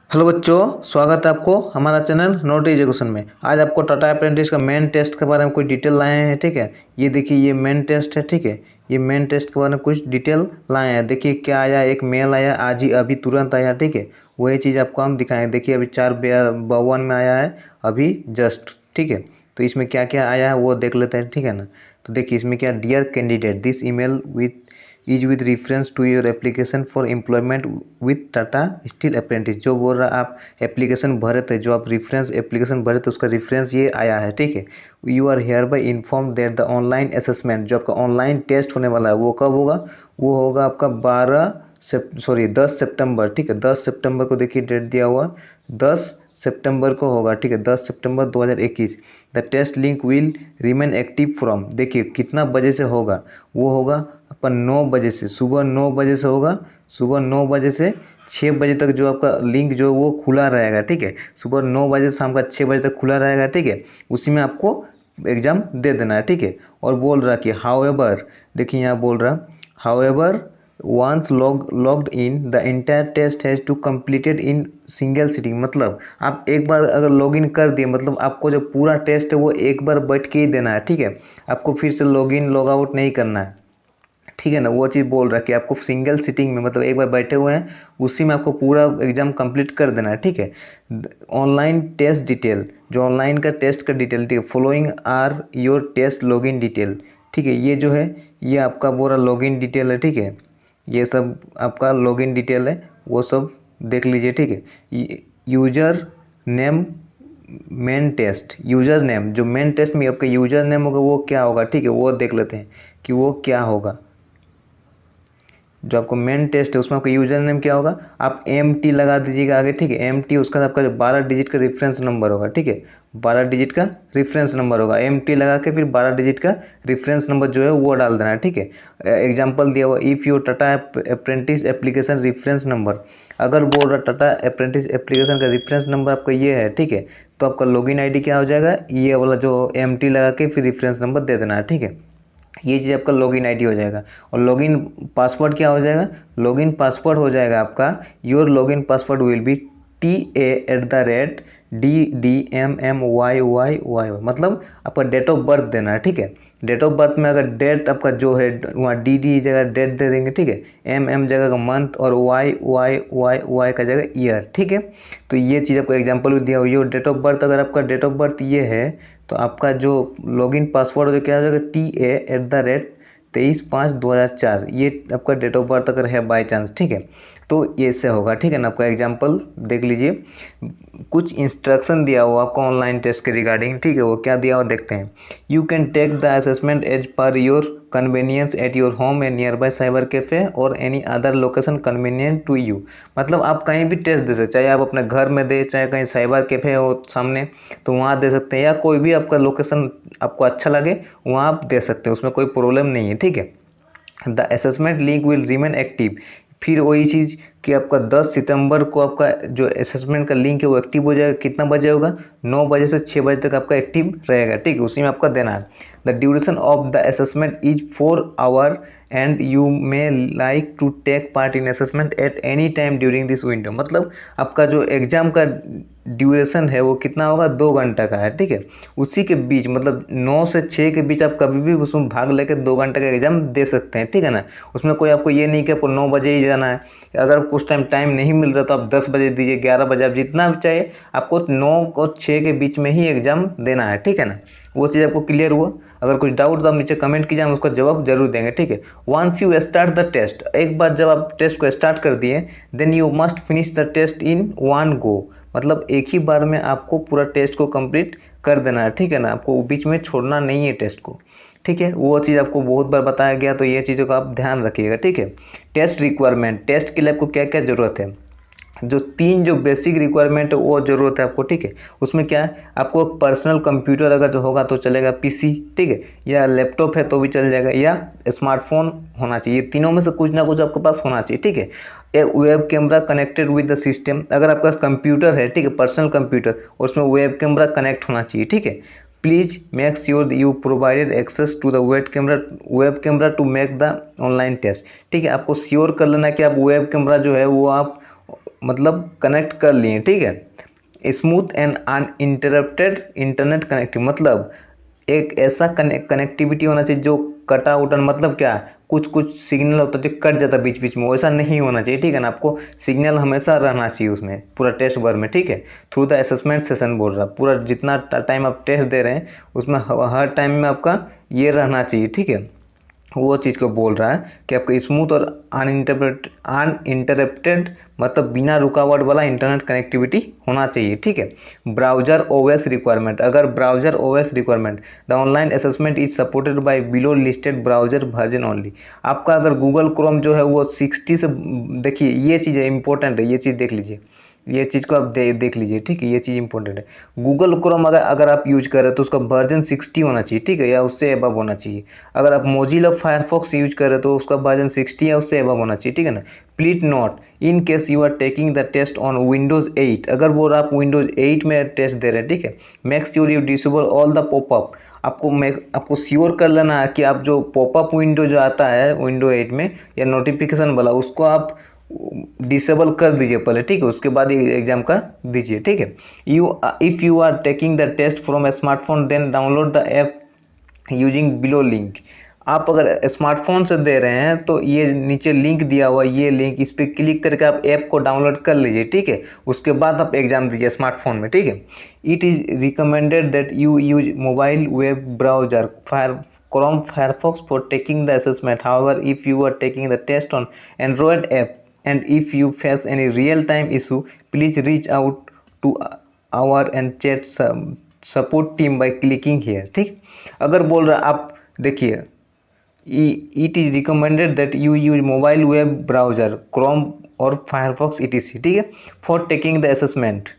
Hello बच्चों, स्वागत है आपको हमारा चैनल नोट एजुकेशन में। आज आपको टाटा अप्रेंटिस का मेन टेस्ट के बारे में कुछ डिटेल लाए हैं। ठीक है, ये देखिए, ये मेन टेस्ट है। ठीक है, ये मेन टेस्ट के बारे में कुछ डिटेल लाए हैं। देखिए क्या आया, एक मेल आया आज ही, अभी तुरंत आया। ठीक है, वही चीज़ आपको हम दिखाएं। देखिए अभी 4:52 में आया है, अभी जस्ट। ठीक है, तो इसमें क्या क्या आया है वो देख लेते हैं। ठीक है ना, तो देखिए इसमें क्या, dear candidate, this email is with reference to your application for employment with Tata Steel apprentice. जो बोल रहा आप एप्लीकेशन भरे थे, जो आप रेफरेंस एप्लीकेशन भरे थे, उसका रेफरेंस ये आया है। ठीक है, you are hereby inform that the online assessment, जो आपका ऑनलाइन टेस्ट होने वाला है वो कब होगा, वो होगा आपका 10 सितंबर। ठीक है, 10 सितंबर को देखिए डेट दिया हुआ, 10 सितंबर को होगा। ठीक है, 10 सितंबर 2021। The test link will remain active from, देखिए कितना बजे से होगा, वो होगा आपका 9 बजे से, सुबह 9 बजे से होगा। सुबह 9 बजे से 6 बजे तक जो आपका लिंक जो वो खुला रहेगा। ठीक है, सुबह 9 बजे से शाम का 6 बजे तक खुला रहेगा। ठीक है, उसी में आपको एग्ज़ाम दे देना है। ठीक है, और बोल रहा कि हाउएवर, देखिए यहाँ बोल रहा however once logged in the entire test has to completed in single sitting. मतलब आप एक बार अगर लॉगिन कर दिए, मतलब आपको जो पूरा टेस्ट है वो एक बार बैठ के ही देना है। ठीक है, आपको फिर से लॉगिन लॉग आउट नहीं करना है। ठीक है ना, वो चीज़ बोल रहा है कि आपको सिंगल सीटिंग में, मतलब एक बार बैठे हुए हैं उसी में आपको पूरा एग्जाम कंप्लीट कर देना है। ठीक है, ऑनलाइन टेस्ट डिटेल, जो ऑनलाइन का टेस्ट का डिटेल, ठीक है, following are your test login detail. ठीक है, ये जो है ये आपका पूरा लॉगिन डिटेल है। ठीक है, ये सब आपका लॉगिन डिटेल है, वो सब देख लीजिए। ठीक है, user name, main test user name, जो मेन टेस्ट में आपका यूजर नेम होगा वो क्या होगा। ठीक है, वो देख लेते हैं कि वो क्या होगा। जो आपको मेन टेस्ट है उसमें आपका यूजर नेम क्या होगा, आप MT लगा दीजिएगा आगे। ठीक है, MT, उसका आपका जो 12 डिजिट का रेफरेंस नंबर होगा। ठीक है, 12 डिजिट का रेफरेंस नंबर होगा, MT लगा के फिर 12 डिजिट का रेफरेंस नंबर जो है वो डाल देना है। ठीक है, एग्जाम्पल दिया हुआ, if you Tata apprentice application reference number, अगर बोल रहा टाटा अप्रेंटिस एप्लीकेशन का रेफरेंस नंबर आपका ये है। ठीक है, तो आपका लॉगिन ID क्या हो जाएगा, ये वाला जो MT लगा के फिर रेफरेंस नंबर दे देना है। ठीक है, ये चीज़ आपका लॉगिन ID हो जाएगा। और लॉगिन पासवर्ड क्या हो जाएगा, लॉगिन पासवर्ड हो जाएगा आपका, your login password will be TA@DDMMYYY, मतलब आपका डेट ऑफ बर्थ देना है। ठीक है, डेट ऑफ बर्थ में अगर डेट आपका जो है वहाँ DD जगह डेट दे देंगे। ठीक है, MM जगह का मंथ, और YYYY का जगह ईयर। ठीक है, तो ये चीज़ आपको एग्जांपल भी दिया हुआ है। डेट ऑफ बर्थ, अगर आपका डेट ऑफ बर्थ ये है तो आपका जो लॉगिन पासवर्ड जो क्या हो जाएगा, TA@23/5/2004, ये आपका डेट ऑफ बर्थ अगर है बाय चांस। ठीक है, तो ये से होगा। ठीक है ना, आपका एग्जांपल देख लीजिए। कुछ इंस्ट्रक्शन दिया हुआ आपको ऑनलाइन टेस्ट के रिगार्डिंग। ठीक है, वो क्या दिया हुआ देखते हैं। You can take the assessment as per your convenience at your home and nearby cyber cafe और any other location convenient to you. मतलब आप कहीं भी टेस्ट दे सकते, चाहे आप अपने घर में दे, चाहे कहीं साइबर कैफ़े हो सामने तो वहाँ दे सकते हैं, या कोई भी आपका लोकेशन आपको अच्छा लगे वहाँ आप दे सकते हैं, उसमें कोई प्रॉब्लम नहीं है। ठीक है, the assessment link will remain active, फिर वही चीज़ कि आपका 10 सितंबर को आपका जो असेसमेंट का लिंक है वो एक्टिव हो जाएगा। कितना बजे होगा, 9 बजे से 6 बजे तक आपका एक्टिव रहेगा। ठीक है, उसी में आपका देना है। The duration of the assessment is 4 hour and you may like to take part in assessment at any time during this window. मतलब आपका जो एग्ज़ाम का ड्यूरेशन है वो कितना होगा, 2 घंटा का है। ठीक है, उसी के बीच मतलब 9 से 6 के बीच आप कभी भी उसमें भाग लेकर 2 घंटे का एग्जाम दे सकते हैं। ठीक है ना, उसमें कोई आपको ये नहीं कि आपको 9 बजे ही जाना है। अगर कुछ टाइम नहीं मिल रहा तो आप 10 बजे दीजिए, 11 बजे, आप जितना भी चाहिए, आपको 9 और 6 के बीच में ही एग्जाम देना है। ठीक है ना, वो चीज़ आपको क्लियर हुआ। अगर कुछ डाउट तो आप नीचे कमेंट कीजिए, हम उसका जवाब जरूर देंगे। ठीक है, once you start the test, एक बार जब आप टेस्ट को स्टार्ट कर दिए, then you must finish the test in one go, मतलब एक ही बार में आपको पूरा टेस्ट को कंप्लीट कर देना है। ठीक है ना, आपको बीच में छोड़ना नहीं है टेस्ट को। ठीक है, वो चीज़ आपको बहुत बार बताया गया, तो ये चीज़ों का आप ध्यान रखिएगा। ठीक है, टेस्ट रिक्वायरमेंट, टेस्ट के लिए आपको क्या क्या ज़रूरत है, जो 3 जो बेसिक रिक्वायरमेंट है वो ज़रूरत है आपको। ठीक है, उसमें क्या है, आपको पर्सनल कंप्यूटर अगर जो होगा तो चलेगा, PC, ठीक है, या लैपटॉप है तो भी चल जाएगा, या स्मार्टफोन होना चाहिए। तीनों में से कुछ ना कुछ आपके पास होना चाहिए। ठीक है, एक web camera connected with the system, अगर आपका कंप्यूटर है, ठीक है, पर्सनल कंप्यूटर, उसमें वेब कैमरा कनेक्ट होना चाहिए। ठीक है, please make sure you provided access to the web camera to make the online test. ठीक है, आपको श्योर कर लेना कि आप वेब कैमरा जो है वो आप मतलब कनेक्ट कर लिए, ठीक है। Smooth and uninterrupted internet connective, मतलब एक ऐसा कनेक्टिविटी होना चाहिए जो कटा उटन, मतलब क्या, कुछ कुछ सिग्नल होता है जो कट जाता है बीच बीच में, वैसा नहीं होना चाहिए, ठीक है ना। आपको सिग्नल हमेशा रहना चाहिए उसमें पूरा टेस्ट भर में, ठीक है। थ्रू द असेसमेंट सेशन बोल रहा, पूरा जितना टाइम आप टेस्ट दे रहे हैं उसमें हर टाइम में आपका ये रहना चाहिए, ठीक है। वो चीज़ को बोल रहा है कि आपका स्मूथ और अनइंटरप्टेड मतलब बिना रुकावट वाला इंटरनेट कनेक्टिविटी होना चाहिए, ठीक है। ब्राउजर ओएस रिक्वायरमेंट, अगर browser OS requirement, the online assessment is supported by below listed browser version only. आपका अगर गूगल क्रोम जो है वो 60 से, देखिए ये चीज़ है इंपॉर्टेंट है, ये चीज़ देख लीजिए, ये चीज़ को आप देख लीजिए, ठीक है। ये चीज़ इंपॉर्टेंट है। गूगल क्रोम अगर आप यूज कर रहे हैं तो उसका वर्जन 60 होना चाहिए, ठीक है, या उससे एबव होना चाहिए। अगर आप मोजिला फायरफॉक्स यूज कर रहे हैं तो उसका वर्जन 60 या उससे एबव होना चाहिए, ठीक है ना। Please note in case you are taking the test on Windows 8, अगर वो आप विंडोज़ 8 में टेस्ट दे रहे हैं, ठीक है, make sure you disable all the popup. आपको श्योर कर लेना है कि आप जो पॉपअप विंडो जो आता है विंडो 8 में या नोटिफिकेशन वाला, उसको आप डिसेबल कर दीजिए पहले, ठीक है, उसके बाद एग्जाम का दीजिए, ठीक है। If you are taking the test from a smartphone then download the app using below link. आप अगर स्मार्टफोन से दे रहे हैं तो ये नीचे लिंक दिया हुआ, ये लिंक, इस पर क्लिक करके आप ऐप को डाउनलोड कर लीजिए, ठीक है। उसके बाद आप एग्जाम दीजिए स्मार्टफोन में, ठीक है। It is recommended that you use mobile web browser Chrome Firefox for taking the assessment. However, if you are taking the test on Android app and if you face any real-time issue, please reach out to our and chat support team by clicking here, ठीक। अगर बोल रहा आप देखिए, it is recommended that you use mobile web browser Chrome और Firefox etc, ठीक है, for taking the assessment.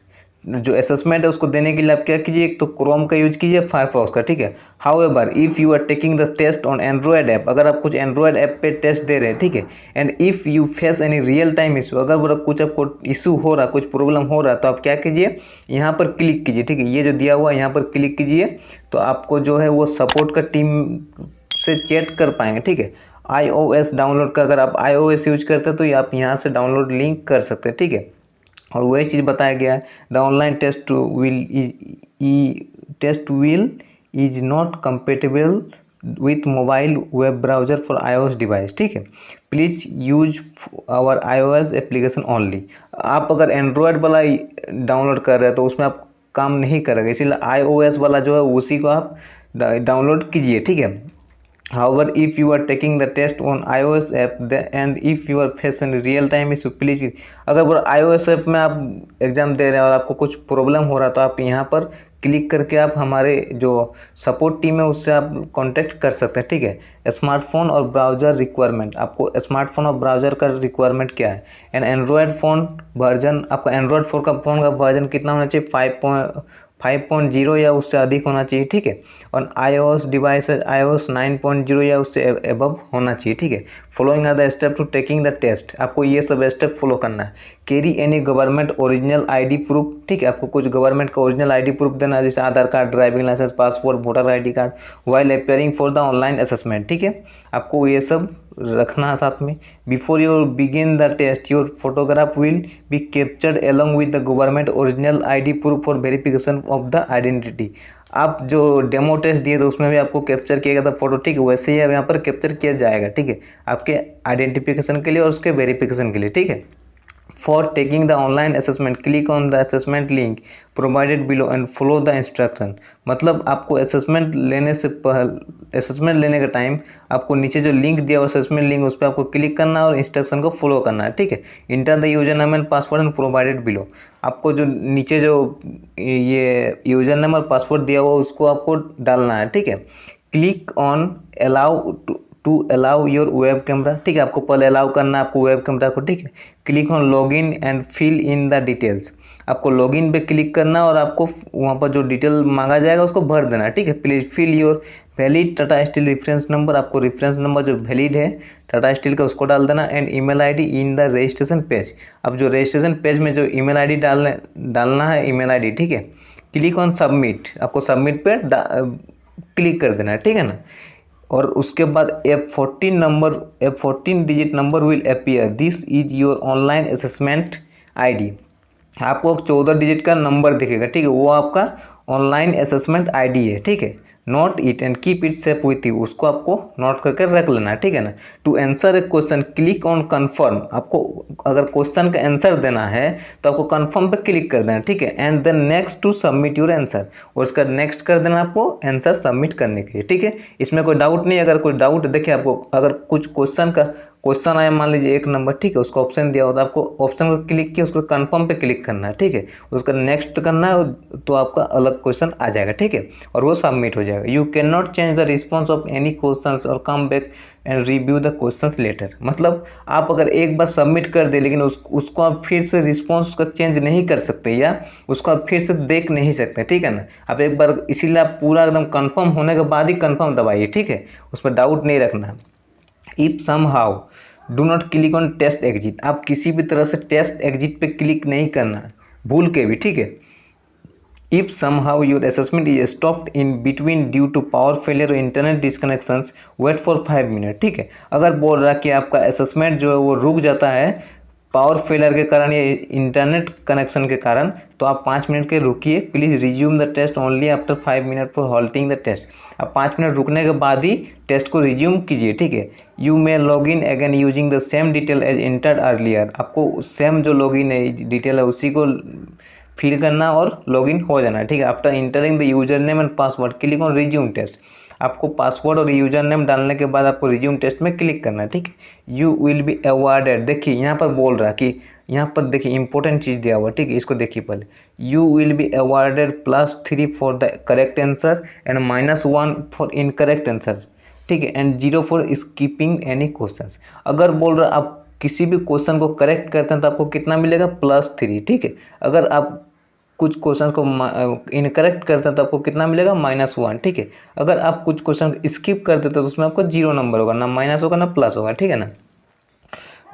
जो असेसमेंट है उसको देने के लिए आप क्या कीजिए, एक तो क्रोम का यूज कीजिए, फायरफॉक्स का, ठीक है। However if you are taking the test on Android app, अगर आप कुछ एंड्रॉयड ऐप पे टेस्ट दे रहे हैं, ठीक है, and if you face any real time issue, अगर कुछ आपको इशू हो रहा, कुछ प्रॉब्लम हो रहा, तो आप क्या कीजिए, यहाँ पर क्लिक कीजिए, ठीक है, ये जो दिया हुआ है यहाँ पर क्लिक कीजिए, तो आपको जो है वो सपोर्ट का टीम से चैट कर पाएंगे, ठीक है। iOS डाउनलोड का, अगर आप iOS यूज करते हैं तो आप यहाँ से डाउनलोड लिंक कर सकते हैं, ठीक है। और वही चीज़ बताया गया है, the online test will is not compatible with mobile web browser for iOS device, ठीक है। Please use our iOS application only. आप अगर एंड्रॉयड वाला डाउनलोड कर रहे हैं तो उसमें आप काम नहीं करेगा, इसीलिए iOS वाला जो है उसी को आप डाउनलोड कीजिए, ठीक है। However, if you are taking the test on iOS app and if you are facing real time issue, please, अगर वो iOS ऐप में आप एग्ज़ाम दे रहे हैं और आपको कुछ प्रॉब्लम हो रहा है तो आप यहाँ पर क्लिक करके आप हमारे जो सपोर्ट टीम है उससे आप कांटेक्ट कर सकते हैं, ठीक है। स्मार्टफोन और ब्राउज़र रिक्वायरमेंट, आपको स्मार्टफोन और ब्राउज़र का रिक्वायरमेंट क्या है। एंड एंड्रॉयड फ़ोन वर्जन, आपका एंड्रॉयड फ़ोन का वर्जन कितना होना चाहिए, 5.0 या उससे अधिक होना चाहिए, ठीक है। और iOS डिवाइस iOS 9.0 या उससे एबव होना चाहिए, ठीक है। Following are the step to taking the test, आपको ये सब स्टेप फॉलो करना है। Carry any government original ID proof, ठीक है, आपको कुछ गवर्नमेंट का ओरिजिनल ID प्रूफ देना है, जैसे Aadhaar card, driving licence, passport, voter ID card, while appearing for the online assessment, ठीक है। आपको ये सब रखना है साथ में। Before you begin the test your photograph will be captured along with the government original ID proof for verification of the identity. आप जो डेमो टेस्ट दिए तो उसमें भी आपको कैप्चर किया गया था फोटो, ठीक है, वैसे ही अब यहाँ पर कैप्चर किया जाएगा, ठीक है, आपके आइडेंटिफिकेशन के लिए और उसके वेरिफिकेशन के लिए, ठीक है। For taking the online assessment, click on the assessment link provided below and follow the instruction। मतलब आपको असेसमेंट लेने से पहले, असेसमेंट लेने का टाइम आपको नीचे जो लिंक दिया हुआ असेसमेंट लिंक, उस पर आपको क्लिक करना है और इंस्ट्रक्शन को फॉलो करना है, ठीक है। Enter the user name and password and provided below, आपको जो नीचे जो ये यूजर नेम और पासवर्ड दिया हुआ उसको आपको डालना है, ठीक है। Click on allow to allow your web camera, ठीक है, आपको पहले अलाउ करना है आपको वेब कैमरा को, ठीक है। Click on login and fill in the details, आपको लॉगिन पे क्लिक करना और आपको वहाँ पर जो डिटेल मांगा जाएगा उसको भर देना है, ठीक है। Please fill your valid Tata Steel reference number, आपको रेफरेंस नंबर जो वैलिड है टाटा स्टील का उसको डाल देना। And email ID in the registration page, अब जो रजिस्ट्रेशन पेज में जो ईमेल ID डालना है ईमेल ID, ठीक है। क्लिक ऑन सबमिट, आपको सबमिट पे क्लिक कर देना है, ठीक है ना। और उसके बाद F14 digit number will appear, this is your online assessment ID, आपको 14 डिजिट का नंबर दिखेगा, ठीक है, वो आपका ऑनलाइन असेसमेंट आईडी है, ठीक है। Note it and keep it safe with you, उसको आपको नोट करके रख लेना है, ठीक है ना। To answer a question click on confirm, आपको अगर क्वेश्चन का आंसर देना है तो आपको कन्फर्म पे क्लिक कर देना, ठीक है। And then next to submit your answer, और उसका नेक्स्ट कर देना आपको आंसर सबमिट करने के लिए, ठीक है। इसमें कोई डाउट नहीं, अगर कोई डाउट देखिए आपको अगर कुछ क्वेश्चन आया मान लीजिए 1 नंबर, ठीक है, उसका ऑप्शन दिया होता है, आपको ऑप्शन को क्लिक किया, उसको कंफर्म पे क्लिक करना है, ठीक है, उसका नेक्स्ट करना है तो आपका अलग क्वेश्चन आ जाएगा, ठीक है, और वो सबमिट हो जाएगा। You can not change the response of any questions और come back and review the questions later, मतलब आप अगर एक बार सबमिट कर दे लेकिन उसको आप फिर से रिस्पॉन्स उसका चेंज नहीं कर सकते या उसको आप फिर से देख नहीं सकते, ठीक है ना। आप एक बार इसीलिए आप पूरा एकदम कंफर्म होने के बाद ही कंफर्म दबाइए, ठीक है, उस पर डाउट नहीं रखना। If somehow do not click on test exit, आप किसी भी तरह से टेस्ट एग्जिट पे क्लिक नहीं करना भूल के भी, ठीक है। If somehow your assessment is stopped in between due to power failure और internet disconnections wait for 5 minute, ठीक है। अगर बोल रहा कि आपका असेसमेंट जो है वो रुक जाता है पावर फेलियर के कारण या इंटरनेट कनेक्शन के कारण, तो आप 5 मिनट के रुकिए। Please resume the test only after 5 minute for holding the test, आप 5 मिनट रुकने के बाद ही टेस्ट को रिज्यूम कीजिए, ठीक है। You may log in again using the same detail as entered earlier, आपको सेम जो लॉगिन है डिटेल है उसी को फिल करना और लॉगिन हो जाना, ठीक है। After entering the user name and password click on resume test, आपको पासवर्ड और यूजर नेम डालने के बाद आपको रिज्यूम टेस्ट में क्लिक करना है, ठीक है। यू विल बी अवॉर्डेड, देखिए यहाँ पर बोल रहा कि यहाँ पर देखिए इंपॉर्टेंट चीज़ दिया हुआ, ठीक है, इसको देखिए पहले। You will be awarded +3 for the correct answer and -1 for incorrect answer, ठीक है, and 0 for skipping any questions. अगर बोल रहा आप किसी भी क्वेश्चन को करेक्ट करते हैं तो आपको कितना मिलेगा +3, ठीक है। अगर आप कुछ क्वेश्चन को इनकरेक्ट करते हैं तो आपको कितना मिलेगा -1, ठीक है। अगर आप कुछ क्वेश्चन स्किप कर देते हैं तो उसमें आपको 0 नंबर होगा, ना माइनस होगा ना प्लस होगा, ठीक है ना।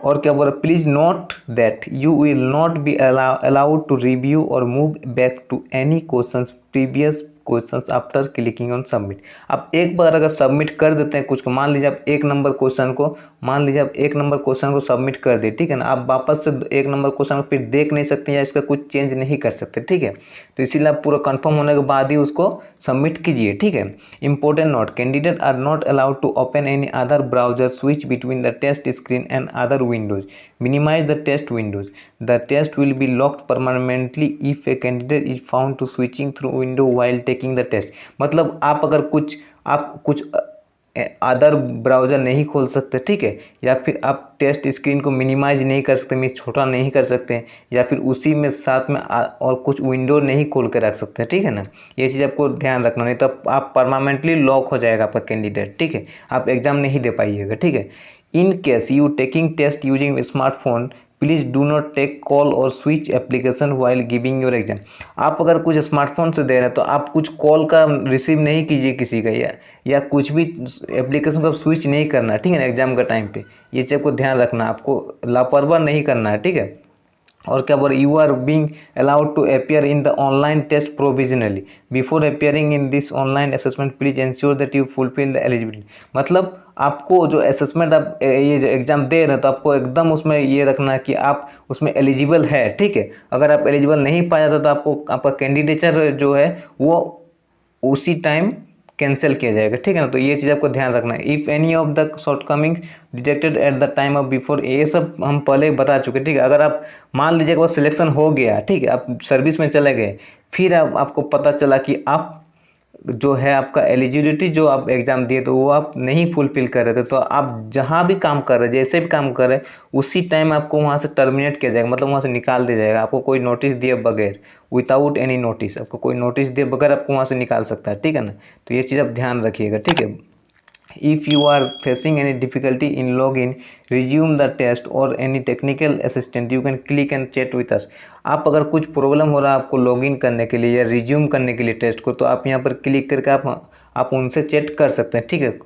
और क्या बोल रहा, please note that you will not be allowed to review और move back to any question previous questions after clicking on submit. आप एक बार अगर सबमिट कर देते हैं कुछ को, मान लीजिए आप 1 नंबर क्वेश्चन को सबमिट कर दिए, ठीक है ना, आप वापस से 1 नंबर क्वेश्चन को फिर देख नहीं सकते या इसका कुछ चेंज नहीं कर सकते, ठीक है। तो इसीलिए आप पूरा कंफर्म होने के बाद ही उसको सबमिट कीजिए, ठीक है। Important note, candidate are not allowed to open any other browser switch between the test screen and other windows, minimize the test windows, the test will be locked permanently if a candidate is found to switching through window while taking the test. मतलब आप कुछ other browser नहीं खोल सकते, ठीक है, या फिर आप टेस्ट स्क्रीन को मिनिमाइज नहीं कर सकते, मीन्स छोटा नहीं कर सकते, या फिर उसी में साथ में और कुछ विंडो नहीं खोल कर रख सकते, ठीक है ना। ये चीज़ आपको ध्यान रखना, नहीं तो आप परमानेंटली लॉक हो जाएगा आपका कैंडिडेट, ठीक है, आप एग्जाम नहीं दे पाइएगा, ठीक है। In case you taking test using smartphone please do not take call और switch application while giving your exam. आप अगर कुछ स्मार्टफोन से दे रहे हैं तो आप कुछ कॉल का रिसीव नहीं कीजिए किसी का, या कुछ भी एप्लीकेशन को स्विच नहीं करना, ठीक है ना, एग्जाम का टाइम पे। ये चीज़ को ध्यान रखना, आपको लापरवाह नहीं करना है, ठीक है। और क्या बोल, you are being allowed to appear in the online test provisionally before appearing in this online assessment please ensure that you fulfil the eligibility. मतलब आपको जो असेसमेंट आप ये जो एग्ज़ाम दे रहे हैं तो आपको एकदम उसमें ये रखना है कि आप उसमें एलिजिबल है, ठीक है। अगर आप एलिजिबल नहीं पाया जाता तो आपको आपका कैंडिडेचर जो है वो उसी टाइम कैंसिल किया जाएगा, ठीक है ना। तो ये चीज़ आपको ध्यान रखना है। If any of the shortcoming detected at the time of before, ये सब हम पहले ही बता चुके, ठीक है। अगर आप मान लीजिए कि वो सिलेक्शन हो गया, ठीक है, आप सर्विस में चले गए, फिर आपको पता चला कि आप जो है आपका एलिजिबिलिटी जो आप एग्ज़ाम दिए तो वो आप नहीं फुलफिल कर रहे थे, तो आप जहाँ भी काम कर रहे जैसे भी काम कर रहे उसी टाइम आपको वहाँ से टर्मिनेट किया जाएगा, मतलब वहाँ से निकाल दिया जाएगा। आपको कोई नोटिस दिए बगैर, विदाउट एनी नोटिस, आपको कोई नोटिस दिए बगैर आपको वहाँ से निकाल सकता है, ठीक है ना। तो ये चीज़ आप ध्यान रखिएगा, ठीक है। If you are facing any difficulty in login, resume the test or any technical assistant, you can click and chat with us। आप अगर कुछ प्रॉब्लम हो रहा है आपको लॉगिन करने के लिए या रिज्यूम करने के लिए टेस्ट को, तो आप यहाँ पर क्लिक करके आप उनसे चैट कर सकते हैं, ठीक है।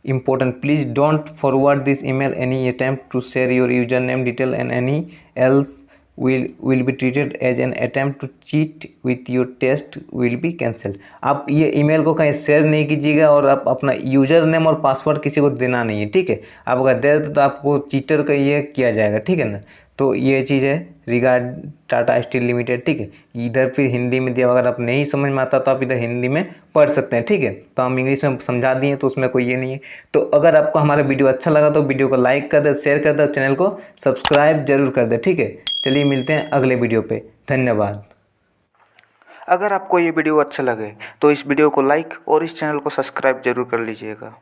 Important, please don't forward this email any attempt to share your username detail and any else will be treated as an attempt to cheat with your test will be cancelled। आप ये email को कहीं share नहीं कीजिएगा और आप अपना user name और पासवर्ड किसी को देना नहीं है, ठीक है। आप अगर दे देते तो आपको चीटर का ये किया जाएगा, ठीक है ना। तो ये चीज़ है रिगार्ड टाटा स्टील लिमिटेड, ठीक है। इधर फिर हिंदी में दिया, अगर आप नहीं समझ में आता तो आप इधर हिंदी में पढ़ सकते हैं, ठीक है। तो हम इंग्लिश में समझा दिए तो उसमें कोई ये नहीं है। तो अगर आपको हमारा वीडियो अच्छा लगा तो वीडियो को लाइक कर दे, शेयर कर दे और चैनल को सब्सक्राइब जरूर कर दे, ठीक है। चलिए मिलते हैं अगले वीडियो पे, धन्यवाद। अगर आपको ये वीडियो अच्छा लगे तो इस वीडियो को लाइक और इस चैनल को सब्सक्राइब जरूर कर लीजिएगा।